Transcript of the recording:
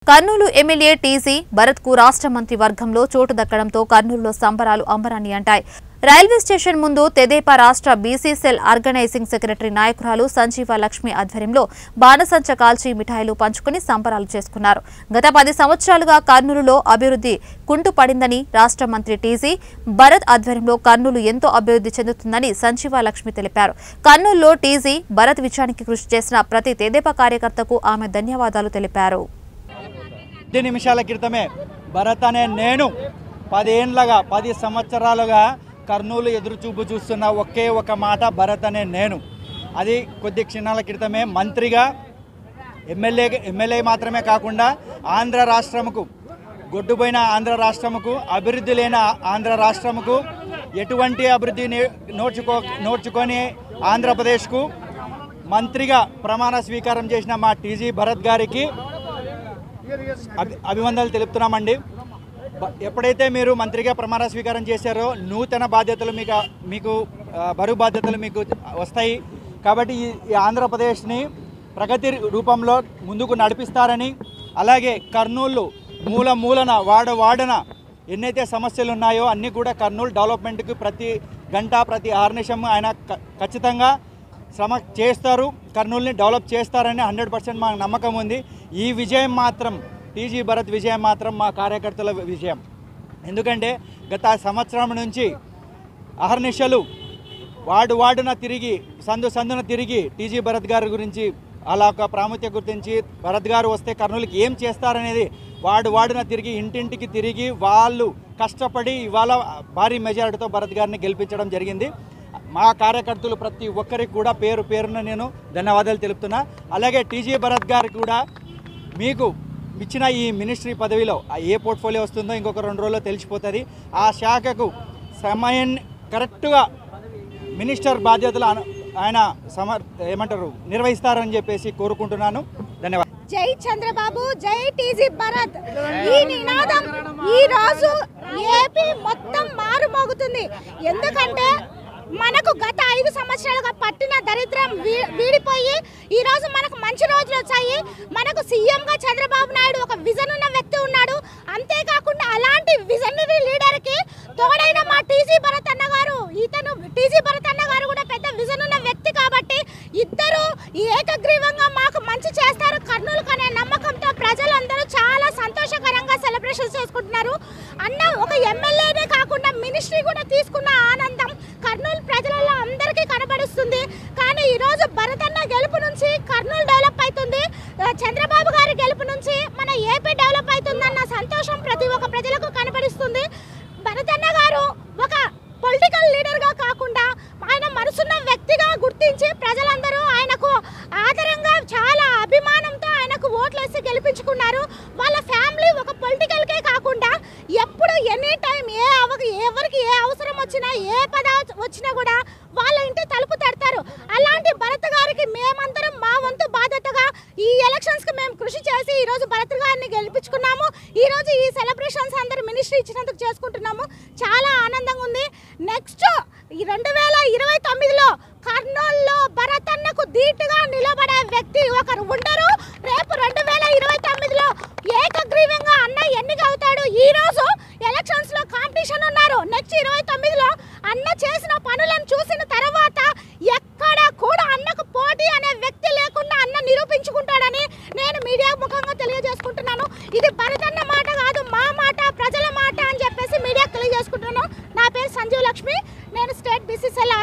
Kurnool MLA TG Bharat కు రాష్ట్ర మంత్రి వర్గంలో చోటు దక్కడంతో కర్నూలులో సంబరాలు అంబరాన్ని అంటాయి. రైల్వే స్టేషన్ ముందు తెదేపా రాష్ట్ర బీసీ సెల్ ఆర్గనైజింగ్ సెక్రటరీ నాయకురాలు సంజీవ లక్ష్మి ఆధ్వర్యంలో బాణసంచ కాల్చి మిఠాయిలు పంచుకుని సంబరాలు చేసుకున్నారు. గత 10 సంవత్సరాలుగా కర్నూలులో అభివృద్ధి కుంటుపడిందని రాష్ట్ర మంత్రి టీజీ భరత్ ఆధ్వర్యంలో కర్నూలు ఎంతో అభివృద్ధి చెందుతుందని సంజీవ లక్ష్మి తెలిపారు. కర్నూలులో టీజీ భరత్ విజయానికి కృషి చేసిన ప్రతి తెదేపా కార్యకర్తకు ఆమె ధన్యవాదాలు తెలిపారు. 10 నిమిషాల క్రితమే భరత్ అనే నేను 10 సంవత్సరాలుగా కర్నూలు ఎదురుచూపు చూస్తున్న ఒకే ఒక మాట భరత్ అనే నేను. అది కొద్ది క్షణాల క్రితమే మంత్రిగా ఎమ్మెల్యే మాత్రమే కాకుండా ఆంధ్ర రాష్ట్రముకు గొడ్డుపోయిన ఆంధ్ర రాష్ట్రముకు అభివృద్ధి లేని ఆంధ్ర రాష్ట్రముకు ఎటువంటి అభివృద్ధి నోచుకొని ఆంధ్రప్రదేశ్కు మంత్రిగా ప్రమాణ స్వీకారం చేసిన మా టీజీ భరత్ గారికి అభివందనలు తెలుపుతున్నామండి. ఎప్పుడైతే మీరు మంత్రిగా ప్రమాణ స్వీకారం చేశారో నూతన బాధ్యతలు మీకు బరువు బాధ్యతలు మీకు వస్తాయి. కాబట్టి ఈ ఆంధ్రప్రదేశ్ని ప్రగతి రూపంలో ముందుకు నడిపిస్తారని, అలాగే కర్నూలు మూలన వాడన ఎన్నైతే సమస్యలు ఉన్నాయో అన్నీ కూడా కర్నూలు డెవలప్మెంట్కి ప్రతి గంట ప్రతి ఆర్నిషం ఆయన ఖచ్చితంగా శ్రమ చేస్తారు, కర్నూలుని డెవలప్ చేస్తారని 100% మాకు నమ్మకం ఉంది. ఈ విజయం మాత్రం టీజీ భరత్ విజయం మాత్రం మా కార్యకర్తల విజయం. ఎందుకంటే గత సంవత్సరం నుంచి అహర్నిశలు వాడున తిరిగి సందున తిరిగి టీజీ భరత్ గారి గురించి అలా ఒక ప్రాముఖ్యత గుర్తించి భరత్ గారు వస్తే కర్నూలుకి ఏం చేస్తారనేది వాడున తిరిగి ఇంటింటికి తిరిగి వాళ్ళు కష్టపడి ఇవాళ భారీ మెజారిటీతో భరత్ గారిని గెలిపించడం జరిగింది. మా కార్యకర్తలు ప్రతి ఒక్కరికి కూడా పేరున నేను ధన్యవాదాలు తెలుపుతున్నా. అలాగే టీజీ భరత్ గారికి కూడా మీకు ఇచ్చిన ఈ మినిస్ట్రీ పదవిలో ఏ పోర్ట్ఫోలియో వస్తుందో ఇంకొక 2 రోజుల్లో తెలిసిపోతుంది. ఆ శాఖకు సమయం కరెక్ట్గా మినిస్టర్ బాధ్యతలు ఆయన నిర్వహిస్తారని చెప్పేసి కోరుకుంటున్నాను. ధన్యవాదాలు. జై చంద్రబాబు, జై టీజీ భరత్. ఈ నినాదం ఈ రోజు ఏపీ మొత్తం మారుమోగుతుంది. ఎందుకంటే మనకు గత 5 సంవత్సరాలుగా పట్టిన దరిద్రం వీడిపోయి ఈ రోజు మనకు మంచి రోజులు వచ్చాయి. మనకు సీఎంగా చంద్రబాబు నాయుడు ఒక విజన్ ఉన్న వ్యక్తి ఉన్నాడు. అంతేకాకుండా అలాంటి విజనరీ లీడర్కి తోడైన మా టీజీ భరత్ అన్న గారు, టీజీ భరత్ అన్న గారు కూడా పెద్ద విజన్ ఉన్న వ్యక్తి కాబట్టి ఇద్దరు ఏకగ్రీవంగా మాకు మంచి చేస్తారు కర్నూలు అనే నమ్మకంతో ప్రజలందరూ చాలా సంతోషకరంగా సెలబ్రేషన్స్ చేసుకుంటున్నారు. అన్న ఒక ఎమ్మెల్యేనే కాకుండా మినిస్ట్రీ కూడా తీసుకున్న ఆనందం కర్నూలు ప్రజలలో అందరికీ కనబడుస్తుంది. కానీ ఈరోజు భరత్ అన్న గెలుపు నుంచి కర్నూలు డెవలప్ అవుతుంది, చంద్రబాబు గారి గెలుపు నుంచి మన ఏపీ డెవలప్ అవుతుందన్న సంతోషం ప్రతి ఒక్క ప్రజలకు కనబడుస్తుంది. భరత్ అన్న గారు ఒక పొలిటికల్ లీడర్గా కాకుండా ఆయన మనసున్న వ్యక్తిగా గుర్తించి ప్రజలందరూ ఆయనకు ఆదరంగా చాలా అభిమానంతో ఆయనకు ఓట్లేసి గెలిపించుకున్నారు. వాళ్ళ ఫ్యామిలీ ఒక పొలిటికల్కే కాకుండా ఎప్పుడు ఎనీ టైం ఎవరికి ఏ అవసరం వచ్చినా ఏ పద వచ్చినా కూడా వాళ్ళ ఇంటి తలుపు తడతారు. అలాంటి భరత్ గారికి మేమందరం మా వంతు బాధ్యతగా ఈ ఎలక్షన్స్కి మేము కృషి చేసి ఈరోజు భరత్ గారిని గెలిపించుకున్నాము. ఈరోజు ఈ సెలబ్రేషన్స్ అందరూ మినిస్ట్రీ ఇచ్చినందుకు చేసుకుంటున్నాము. చాలా ఆనందంగా ఉంది. నెక్స్ట్ 2029లో కర్నూలులో భరత్ అన్నకు ధీటుగా నిలబడే వ్యక్తి ఒకరు ఉండరు. రేపు 2029లో ఏకగ్రీవంగా అన్న ఎన్నిక అవుతాడు. ఈ రోజు ఎలక్షన్స్ లో కాంపిటీషన్ ఉన్నారు. నెక్స్ట్ 29లో అన్న చేసిన పనులను చూసిన తర్వాత ఎక్కడ కూడా అన్నకు పోటీ అనే వ్యక్తి లేకుండా అన్న నిరూపించుకుంటాడని నేను మీడియా ముఖంగా తెలియజేసుకుంటున్నాను. ఇది భరత్ అన్న మాట కాదు, మా మాట, ప్రజల మాట అని చెప్పేసి మీడియాకు తెలియజేసుకుంటున్నాను. నా పేరు సంజీవ లక్ష్మి, నేను స్టేట్ బీసీ సెల్